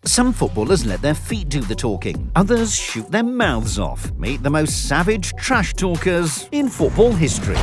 Some footballers let their feet do the talking, others shoot their mouths off. Meet the most savage trash talkers in football history.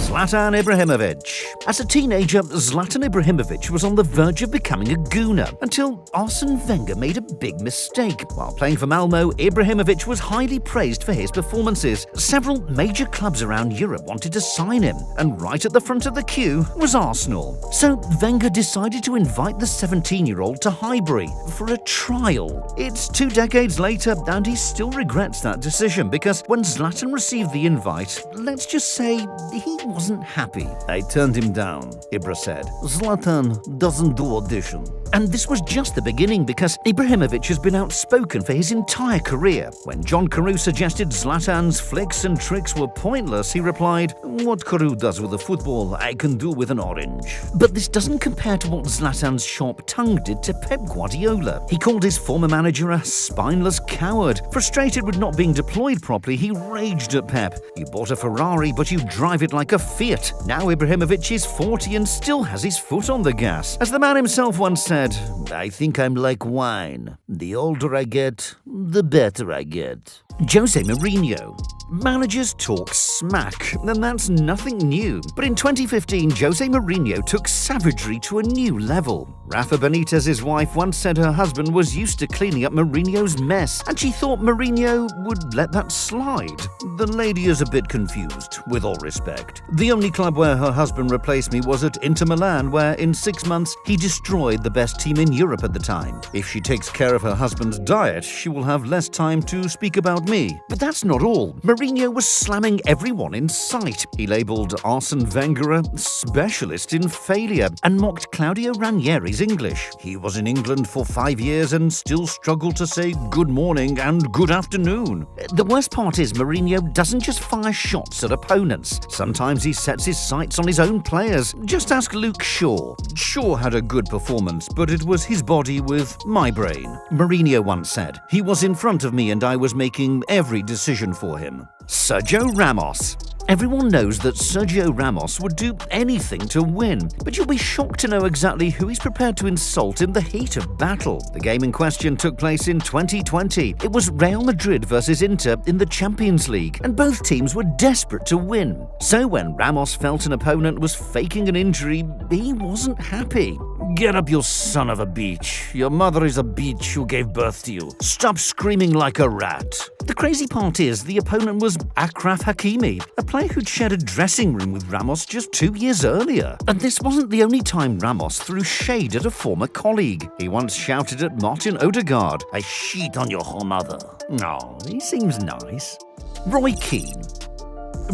Zlatan Ibrahimovic. As a teenager, Zlatan Ibrahimovic was on the verge of becoming a gooner until Arsene Wenger made a big mistake. While playing for Malmo, Ibrahimovic was highly praised for his performances. Several major clubs around Europe wanted to sign him, and right at the front of the queue was Arsenal. So Wenger decided to invite the 17-year-old to Highbury for a trial. It's 2 decades later, and he still regrets that decision because when Zlatan received the invite, let's just say he wasn't happy. "I turned him down," Ibra said. "Zlatan doesn't do audition." And this was just the beginning because Ibrahimovic has been outspoken for his entire career. When John Carew suggested Zlatan's flicks and tricks were pointless, he replied, "What Carew does with a football, I can do with an orange." But this doesn't compare to what Zlatan's sharp tongue did to Pep Guardiola. He called his former manager a spineless coward. Frustrated with not being deployed properly, he raged at Pep. "You bought a Ferrari, but you drive it like a Fiat." Now Ibrahimovic is 40 and still has his foot on the gas. As the man himself once said, "I think I'm like wine. The older I get, the better I get." Jose Mourinho. Managers talk smack, and that's nothing new. But in 2015, Jose Mourinho took savagery to a new level. Rafa Benitez's wife once said her husband was used to cleaning up Mourinho's mess, and she thought Mourinho would let that slide. "The lady is a bit confused, with all respect. The only club where her husband replaced me was at Inter Milan, where in 6 months he destroyed the best team in Europe at the time. If she takes care of her husband's diet, she will have less time to speak about me." But that's not all. Mourinho was slamming everyone in sight. He labelled Arsene Wenger a specialist in failure and mocked Claudio Ranieri's English. "He was in England for 5 years and still struggled to say good morning and good afternoon." The worst part is Mourinho doesn't just fire shots at opponents. Sometimes he sets his sights on his own players. Just ask Luke Shaw. "Shaw had a good performance, but it was his body with my brain," Mourinho once said. "He was in front of me and I was making every decision for him." Sergio Ramos. Everyone knows that Sergio Ramos would do anything to win, but you'll be shocked to know exactly who he's prepared to insult in the heat of battle. The game in question took place in 2020. It was Real Madrid versus Inter in the Champions League, and both teams were desperate to win. So when Ramos felt an opponent was faking an injury, he wasn't happy. "Get up, you son of a bitch. Your mother is a bitch who gave birth to you. Stop screaming like a rat." The crazy part is the opponent was Achraf Hakimi, a player who'd shared a dressing room with Ramos just 2 years earlier. And this wasn't the only time Ramos threw shade at a former colleague. He once shouted at Martin Odegaard, "I shit on your whole mother." "Oh, he seems nice." Roy Keane.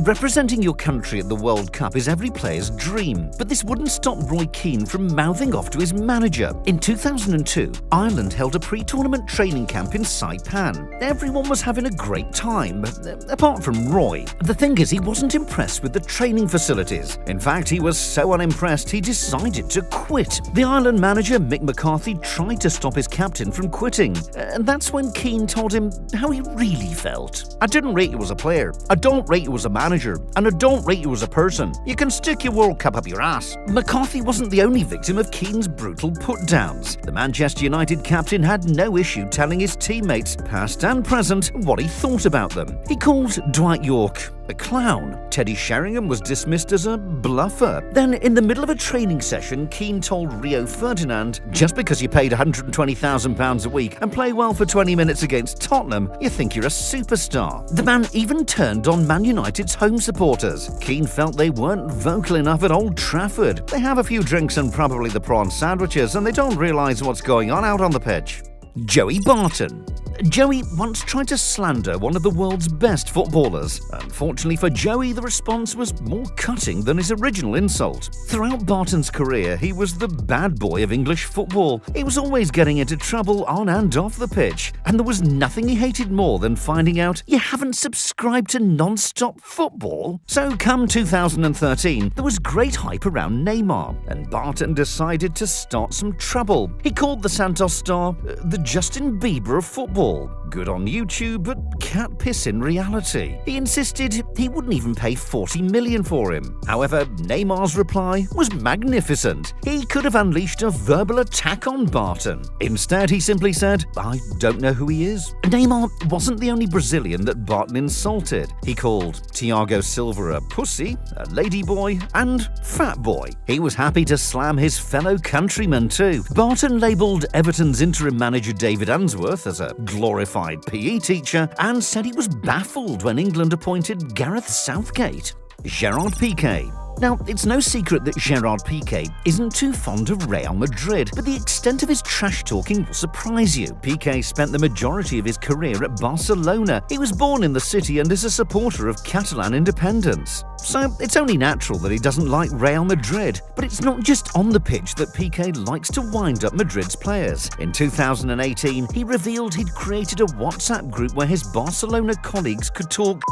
Representing your country at the World Cup is every player's dream, but this wouldn't stop Roy Keane from mouthing off to his manager. In 2002, Ireland held a pre-tournament training camp in Saipan. Everyone was having a great time, apart from Roy. The thing is, he wasn't impressed with the training facilities. In fact, he was so unimpressed he decided to quit. The Ireland manager, Mick McCarthy, tried to stop his captain from quitting, and that's when Keane told him how he really felt. "I didn't rate you as a player. I don't rate you as a manager, and I don't rate you as a person. You can stick your World Cup up your ass." McCarthy wasn't the only victim of Keane's brutal put-downs. The Manchester United captain had no issue telling his teammates, past and present, what he thought about them. He called Dwight York a clown. Teddy Sheringham was dismissed as a bluffer. Then, in the middle of a training session, Keane told Rio Ferdinand, "Just because you paid £120,000 a week and play well for 20 minutes against Tottenham, you think you're a superstar." The man even turned on Man United's home supporters. Keane felt they weren't vocal enough at Old Trafford. They have a few drinks and probably the prawn sandwiches, and they don't realise what's going on out on the pitch. Joey Barton. Joey once tried to slander one of the world's best footballers. Unfortunately for Joey, the response was more cutting than his original insult. Throughout Barton's career, he was the bad boy of English football. He was always getting into trouble on and off the pitch, and there was nothing he hated more than finding out you haven't subscribed to non-stop football. So come 2013, there was great hype around Neymar, and Barton decided to start some trouble. He called the Santos star the Justin Bieber of football. Good on YouTube, but cat piss in reality. He insisted he wouldn't even pay 40 million for him. However, Neymar's reply was magnificent. He could have unleashed a verbal attack on Barton. Instead, he simply said, "I don't know who he is." Neymar wasn't the only Brazilian that Barton insulted. He called Thiago Silva a pussy, a ladyboy, and fat boy. He was happy to slam his fellow countrymen too. Barton labelled Everton's interim manager David Unsworth as a glorified PE teacher and said he was baffled when England appointed Gareth Southgate. Gerard Piqué. Now, it's no secret that Gerard Piqué isn't too fond of Real Madrid, but the extent of his trash-talking will surprise you. Piqué spent the majority of his career at Barcelona. He was born in the city and is a supporter of Catalan independence. So it's only natural that he doesn't like Real Madrid. But it's not just on the pitch that Piqué likes to wind up Madrid's players. In 2018, he revealed he'd created a WhatsApp group where his Barcelona colleagues could talk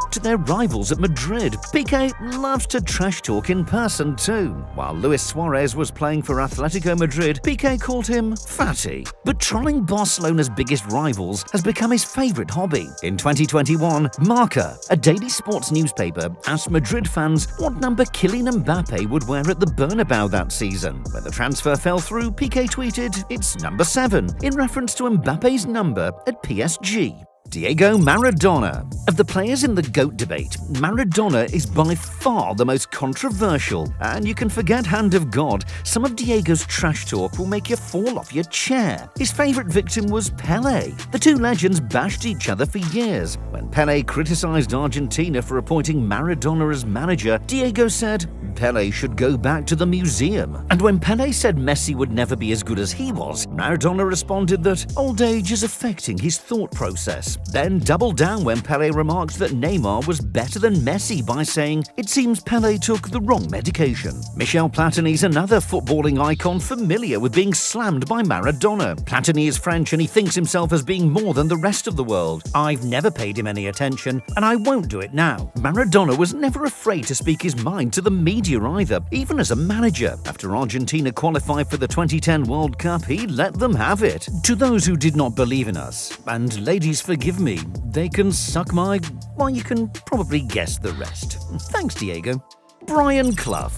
to their rivals at Madrid. Piqué loves to trash talk in person too. While Luis Suarez was playing for Atletico Madrid, Piqué called him fatty. But trolling Barcelona's biggest rivals has become his favourite hobby. In 2021, Marca, a daily sports newspaper, asked Madrid fans what number Kylian Mbappé would wear at the Bernabeu that season. When the transfer fell through, Piqué tweeted, "It's number 7, in reference to Mbappé's number at PSG. Diego Maradona. Of the players in the GOAT debate, Maradona is by far the most controversial. And you can forget Hand of God, some of Diego's trash talk will make you fall off your chair. His favourite victim was Pelé. The two legends bashed each other for years. When Pelé criticised Argentina for appointing Maradona as manager, Diego said, Pelé should go back to the museum. And when Pelé said Messi would never be as good as he was, Maradona responded that old age is affecting his thought process. Then doubled down when Pelé remarked that Neymar was better than Messi by saying, "It seems Pelé took the wrong medication." Michel Platini's another footballing icon familiar with being slammed by Maradona. Platini is French and he thinks himself as being more than the rest of the world. "I've never paid him any attention, and I won't do it now." Maradona was never afraid to speak his mind to the media either, even as a manager. After Argentina qualified for the 2010 World Cup, he let them have it. To those who did not believe in us, and ladies forgive me, they can suck my... well, you can probably guess the rest. Thanks, Diego. Brian Clough.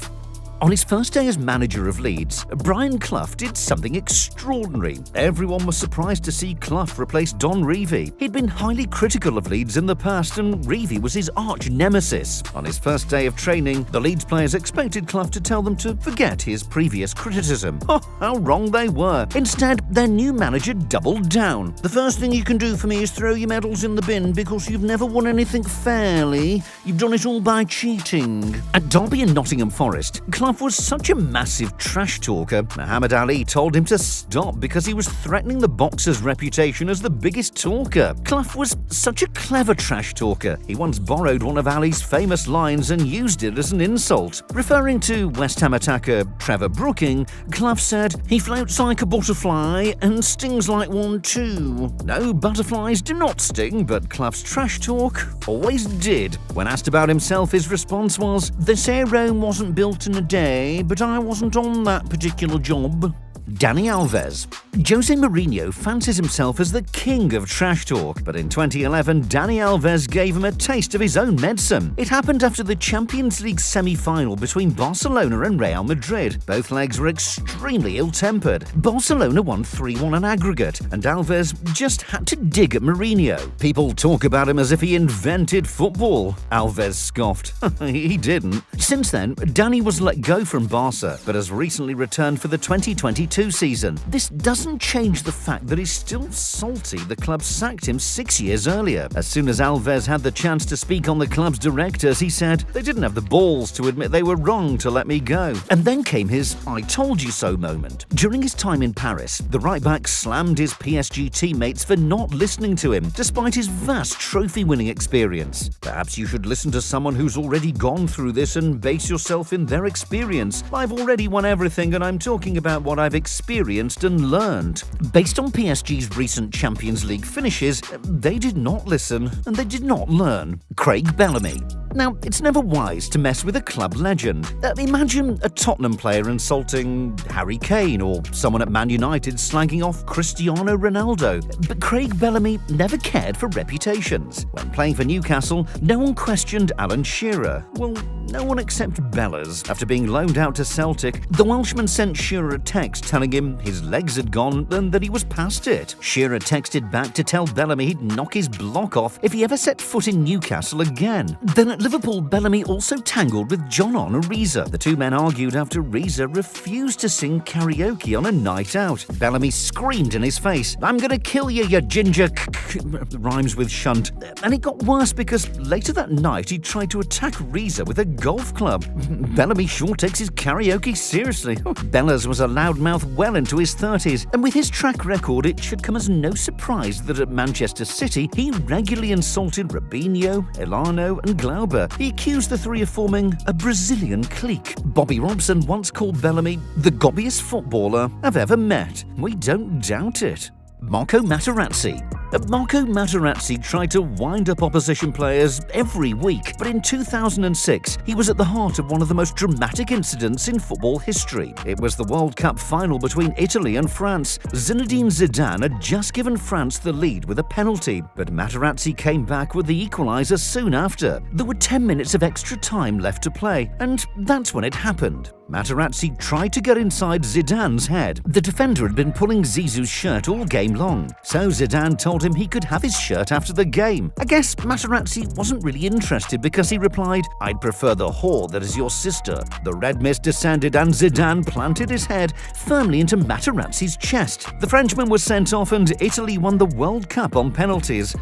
On his first day as manager of Leeds, Brian Clough did something extraordinary. Everyone was surprised to see Clough replace Don Revie. He'd been highly critical of Leeds in the past, and Revie was his arch nemesis. On his first day of training, the Leeds players expected Clough to tell them to forget his previous criticism. Oh, how wrong they were. Instead, their new manager doubled down. "The first thing you can do for me is throw your medals in the bin because you've never won anything fairly. You've done it all by cheating." At Derby and Nottingham Forest, Clough was such a massive trash talker, Muhammad Ali told him to stop because he was threatening the boxer's reputation as the biggest talker. Clough was such a clever trash talker. He once borrowed one of Ali's famous lines and used it as an insult. Referring to West Ham attacker Trevor Brooking, Clough said, "He floats like a butterfly and stings like one too." No, butterflies do not sting, but Clough's trash talk always did. When asked about himself, his response was, "They say Rome wasn't built in a day, but I wasn't on that particular job." Dani Alves. Jose Mourinho fancies himself as the king of trash talk, but in 2011, Dani Alves gave him a taste of his own medicine. It happened after the Champions League semi-final between Barcelona and Real Madrid. Both legs were extremely ill-tempered. Barcelona won 3-1 on aggregate, and Alves just had to dig at Mourinho. "People talk about him as if he invented football," Alves scoffed. He didn't. Since then, Dani was let go from Barca, but has recently returned for the 2022 season. This doesn't change the fact that he's still salty the club sacked him 6 years earlier. As soon as Alves had the chance to speak on the club's directors, he said, "They didn't have the balls to admit they were wrong to let me go." And then came his "I told you so" moment. During his time in Paris, the right-back slammed his PSG teammates for not listening to him, despite his vast trophy-winning experience. Perhaps you should listen to someone who's already gone through this and base yourself in their experience. I've already won everything and I'm talking about what I've experienced and learned. Based on PSG's recent Champions League finishes, they did not listen and they did not learn. Craig Bellamy. Now, it's never wise to mess with a club legend. Imagine a Tottenham player insulting Harry Kane or someone at Man United slagging off Cristiano Ronaldo. But Craig Bellamy never cared for reputations. When playing for Newcastle, no one questioned Alan Shearer. Well, no one except Bellas. After being loaned out to Celtic, the Welshman sent Shearer a text telling him his legs had gone and that he was past it. Shearer texted back to tell Bellamy he'd knock his block off if he ever set foot in Newcastle again. Then at Liverpool, Bellamy also tangled with John on Reza. The two men argued after Reza refused to sing karaoke on a night out. Bellamy screamed in his face, "I'm gonna kill you, you ginger rhymes with shunt." And it got worse because later that night he tried to attack Reza with a golf club. Bellamy sure takes his karaoke seriously. Bellas was a loudmouth well into his 30s, and with his track record it should come as no surprise that at Manchester City he regularly insulted Robinho, Elano and Glauber. He accused the three of forming a Brazilian clique. Bobby Robson once called Bellamy the gobbiest footballer I've ever met. We don't doubt it. Marco Materazzi. Marco Materazzi tried to wind up opposition players every week, but in 2006, he was at the heart of one of the most dramatic incidents in football history. It was the World Cup final between Italy and France. Zinedine Zidane had just given France the lead with a penalty, but Materazzi came back with the equaliser soon after. There were 10 minutes of extra time left to play, and that's when it happened. Materazzi tried to get inside Zidane's head. The defender had been pulling Zizou's shirt all game long, so Zidane told him he could have his shirt after the game. I guess Materazzi wasn't really interested because he replied, "I'd prefer the whore that is your sister." The red mist descended and Zidane planted his head firmly into Materazzi's chest. The Frenchman was sent off and Italy won the World Cup on penalties.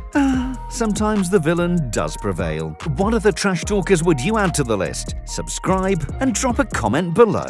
Sometimes the villain does prevail. What other trash talkers would you add to the list? Subscribe and drop a comment below.